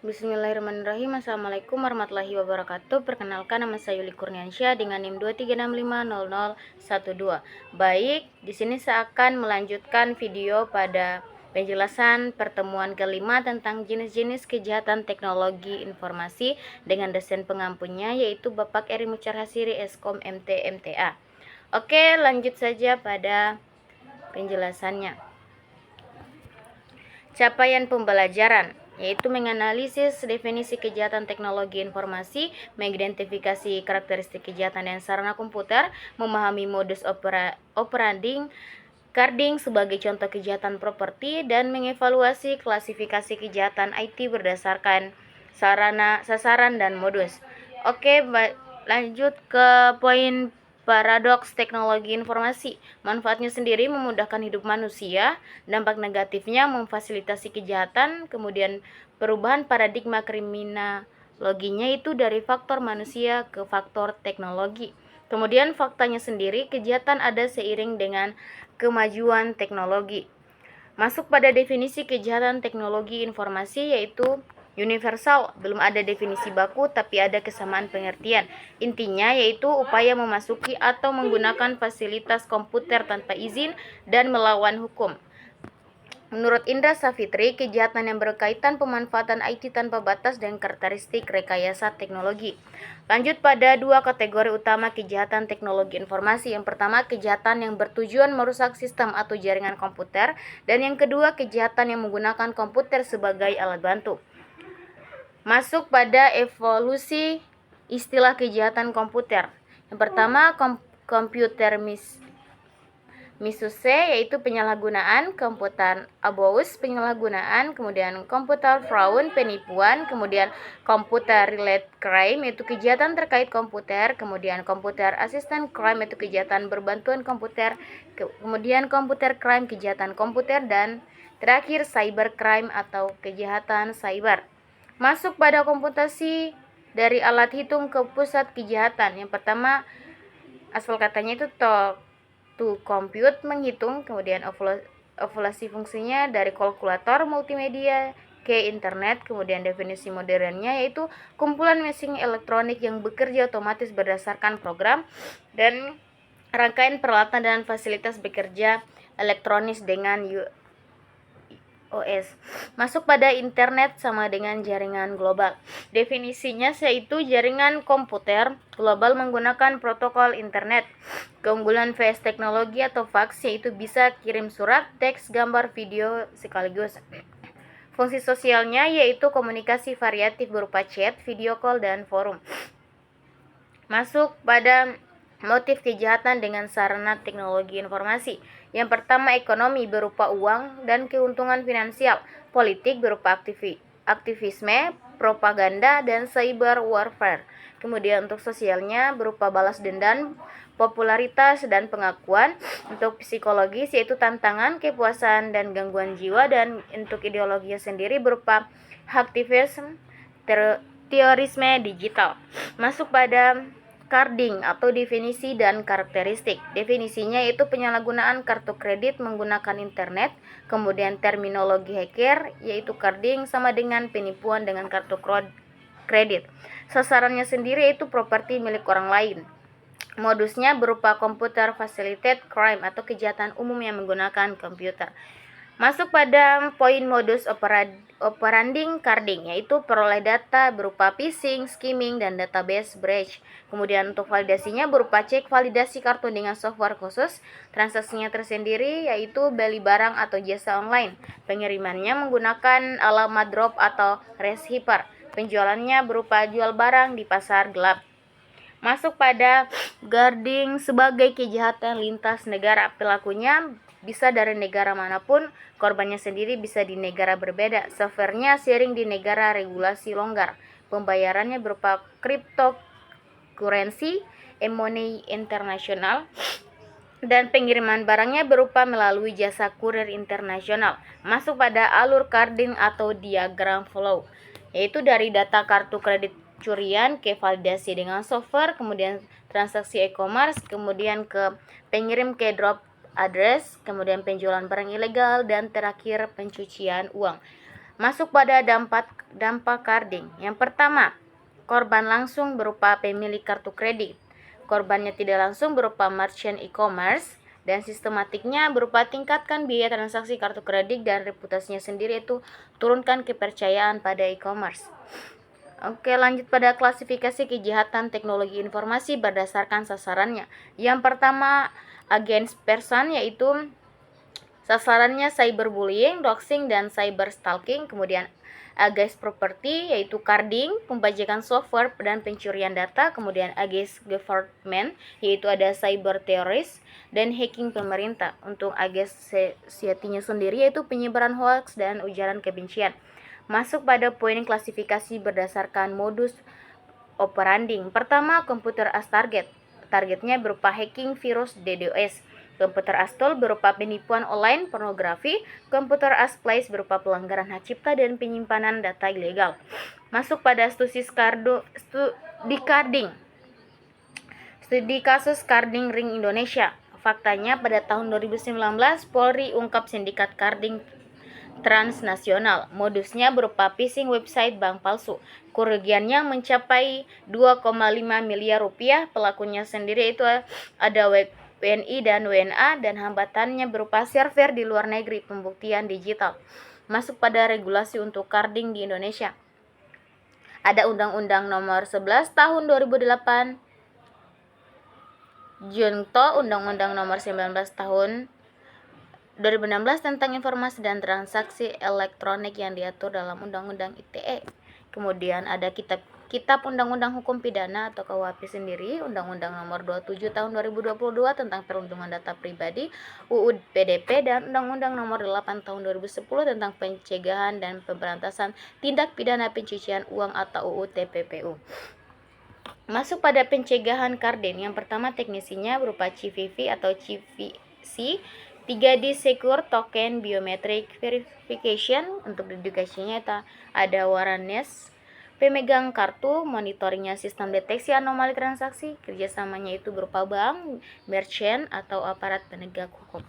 Bismillahirrahmanirrahim. Assalamualaikum warahmatullahi wabarakatuh. Perkenalkan, nama saya Yuli Kurniansyah dengan NIM 236500012. Baik, di sini saya akan melanjutkan video pada penjelasan pertemuan kelima tentang jenis-jenis kejahatan teknologi informasi dengan dosen pengampunya, yaitu Bapak Eri Mucarhasiri, Eskom MT MTA. Oke, lanjut saja pada penjelasannya. Capaian pembelajaran yaitu menganalisis definisi kejahatan teknologi informasi, mengidentifikasi karakteristik kejahatan dan sarana komputer, memahami modus operandi carding sebagai contoh kejahatan properti, dan mengevaluasi klasifikasi kejahatan IT berdasarkan sarana, sasaran, dan modus. Oke, lanjut ke poin paradoks teknologi informasi. Manfaatnya sendiri memudahkan hidup manusia, dampak negatifnya memfasilitasi kejahatan, kemudian perubahan paradigma kriminologinya itu dari faktor manusia ke faktor teknologi. Kemudian faktanya sendiri, kejahatan ada seiring dengan kemajuan teknologi. Masuk pada definisi kejahatan teknologi informasi yaitu universal, belum ada definisi baku tapi ada kesamaan pengertian. Intinya yaitu upaya memasuki atau menggunakan fasilitas komputer tanpa izin dan melawan hukum. Menurut Indra Savitri, kejahatan yang berkaitan pemanfaatan IT tanpa batas dan karakteristik rekayasa teknologi. Lanjut pada dua kategori utama kejahatan teknologi informasi. Yang pertama, kejahatan yang bertujuan merusak sistem atau jaringan komputer, dan yang kedua, kejahatan yang menggunakan komputer sebagai alat bantu. Masuk pada evolusi istilah kejahatan komputer. Yang pertama, komputer misuse yaitu penyalahgunaan, komputer abuse penyalahgunaan, kemudian komputer fraud penipuan, kemudian komputer related crime yaitu kejahatan terkait komputer, kemudian komputer assistant crime yaitu kejahatan berbantuan komputer, kemudian komputer crime kejahatan komputer, dan terakhir cyber crime atau kejahatan cyber. Masuk pada komputasi dari alat hitung ke pusat kejahatan. Yang pertama, asal katanya itu to compute menghitung, kemudian evaluasi fungsinya dari kalkulator multimedia ke internet, kemudian definisi modernnya yaitu kumpulan mesin elektronik yang bekerja otomatis berdasarkan program dan rangkaian peralatan dan fasilitas bekerja elektronis dengan OS. Masuk pada internet sama dengan jaringan global. Definisinya yaitu jaringan komputer global menggunakan protokol internet. Keunggulan VS teknologi atau fax yaitu bisa kirim surat, teks, gambar, video sekaligus. Fungsi sosialnya yaitu komunikasi variatif berupa chat, video call, dan forum. Masuk pada motif kejahatan dengan sarana teknologi informasi. Yang pertama, ekonomi berupa uang dan keuntungan finansial, politik berupa aktivisme, propaganda, dan cyber warfare. Kemudian untuk sosialnya berupa balas dendam, popularitas, dan pengakuan. Untuk psikologis yaitu tantangan, kepuasan, dan gangguan jiwa. Dan untuk ideologinya sendiri berupa aktivisme, terorisme digital. Masuk pada carding atau definisi dan karakteristik. Definisinya yaitu penyalahgunaan kartu kredit menggunakan internet. Kemudian terminologi hacker yaitu carding sama dengan penipuan dengan kartu kredit. Sasarannya sendiri yaitu properti milik orang lain. Modusnya berupa computer facilitated crime atau kejahatan umum yang menggunakan komputer. Masuk pada poin modus operandi carding yaitu peroleh data berupa phishing, skimming, dan database breach. Kemudian untuk validasinya berupa cek validasi kartu dengan software khusus. Transaksinya tersendiri yaitu beli barang atau jasa online. Pengirimannya menggunakan alamat drop atau receiver. Penjualannya berupa jual barang di pasar gelap. Masuk pada guarding sebagai kejahatan lintas negara. Pelakunya bisa dari negara manapun, korbannya sendiri bisa di negara berbeda. Softwarenya sharing di negara regulasi longgar. Pembayarannya berupa cryptocurrency, e-money internasional, dan pengiriman barangnya berupa melalui jasa kurir internasional. Masuk pada alur carding atau diagram flow, yaitu dari data kartu kredit curian ke validasi dengan software, kemudian transaksi e-commerce, kemudian ke pengirim ke drop address, kemudian penjualan barang ilegal, dan terakhir pencucian uang. Masuk pada dampak carding. Yang pertama, korban langsung berupa pemilik kartu kredit. Korbannya tidak langsung berupa merchant e-commerce, dan sistematiknya berupa tingkatkan biaya transaksi kartu kredit dan reputasinya sendiri, itu turunkan kepercayaan pada e-commerce. Oke, lanjut pada klasifikasi kejahatan teknologi informasi berdasarkan sasarannya. Yang pertama, against person, yaitu sasarannya cyberbullying, doxing, dan cyberstalking. Kemudian against property, yaitu carding, pembajakan software, dan pencurian data. Kemudian against government, yaitu ada cyber teroris dan hacking pemerintah. Untuk against society-nya sendiri, yaitu penyebaran hoax dan ujaran kebencian. Masuk pada poin klasifikasi berdasarkan modus operandi. Pertama, komputer as target. Targetnya berupa hacking virus DDoS. Komputer as tool berupa penipuan online, pornografi. Komputer as place berupa pelanggaran hak cipta dan penyimpanan data ilegal. Masuk pada studi carding. Studi kasus carding ring Indonesia. Faktanya pada tahun 2019 Polri ungkap sindikat carding transnasional. Modusnya berupa phishing website bank palsu. Kerugiannya mencapai 2,5 miliar rupiah. Pelakunya sendiri itu ada WNI dan WNA, dan hambatannya berupa server di luar negeri, pembuktian digital. Masuk pada regulasi untuk carding di Indonesia. Ada Undang-Undang Nomor 11 Tahun 2008, Junto Undang-Undang Nomor 19 Tahun 2016 tentang informasi dan transaksi elektronik yang diatur dalam Undang-Undang ITE. Kemudian ada kitab Undang-Undang Hukum Pidana atau KUHP sendiri, Undang-Undang Nomor 27 Tahun 2022 tentang Perlindungan Data Pribadi, UU PDP, dan Undang-Undang Nomor 8 Tahun 2010 tentang Pencegahan dan Pemberantasan Tindak Pidana Pencucian Uang atau UU TPPU. Masuk pada pencegahan carding. Yang pertama, teknisinya berupa CVV atau CVC, 3D Secure Token Biometric Verification. Untuk dedikasinya ada awareness pemegang kartu, monitoringnya sistem deteksi anomali transaksi, kerjasamanya itu berupa bank, merchant, atau aparat penegak hukum.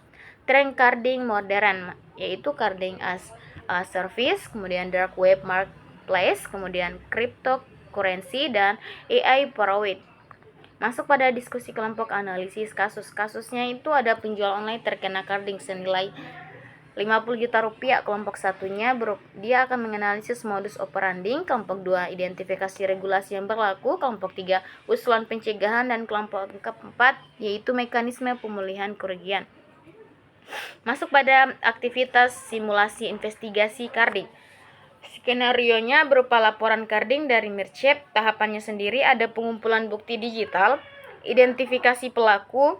Trend carding modern, yaitu carding as a service, kemudian dark web marketplace, kemudian cryptocurrency, dan AI powered. Masuk pada diskusi kelompok analisis kasus. Kasusnya itu ada penjual online terkena carding senilai 50 juta rupiah. Kelompok satunya dia akan menganalisis modus operandi. Kelompok 2 identifikasi regulasi yang berlaku. Kelompok 3 usulan pencegahan, dan kelompok keempat yaitu mekanisme pemulihan kerugian. Masuk pada aktivitas simulasi investigasi carding. Skenarionya berupa laporan carding dari merchant. Tahapannya sendiri ada pengumpulan bukti digital, identifikasi pelaku,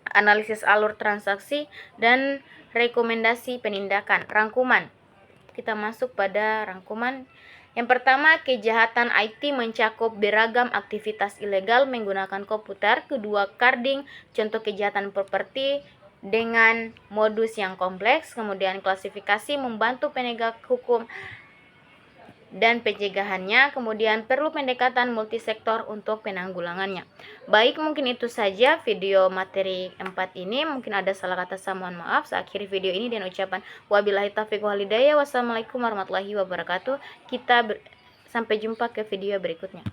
analisis alur transaksi, dan rekomendasi penindakan. Rangkuman. Kita masuk pada rangkuman. Yang pertama, kejahatan IT mencakup beragam aktivitas ilegal menggunakan komputer. Kedua, carding, contoh kejahatan properti dengan modus yang kompleks. Kemudian klasifikasi membantu penegak hukum dan pencegahannya. Kemudian perlu pendekatan multisektor untuk penanggulangannya. Baik, mungkin itu saja video materi 4 ini. Mungkin ada salah kata, mohon maaf. Saya akhiri video ini dan ucapan wabillahi taufiq wal hidayah. Wassalamualaikum warahmatullahi wabarakatuh. Sampai jumpa ke video berikutnya.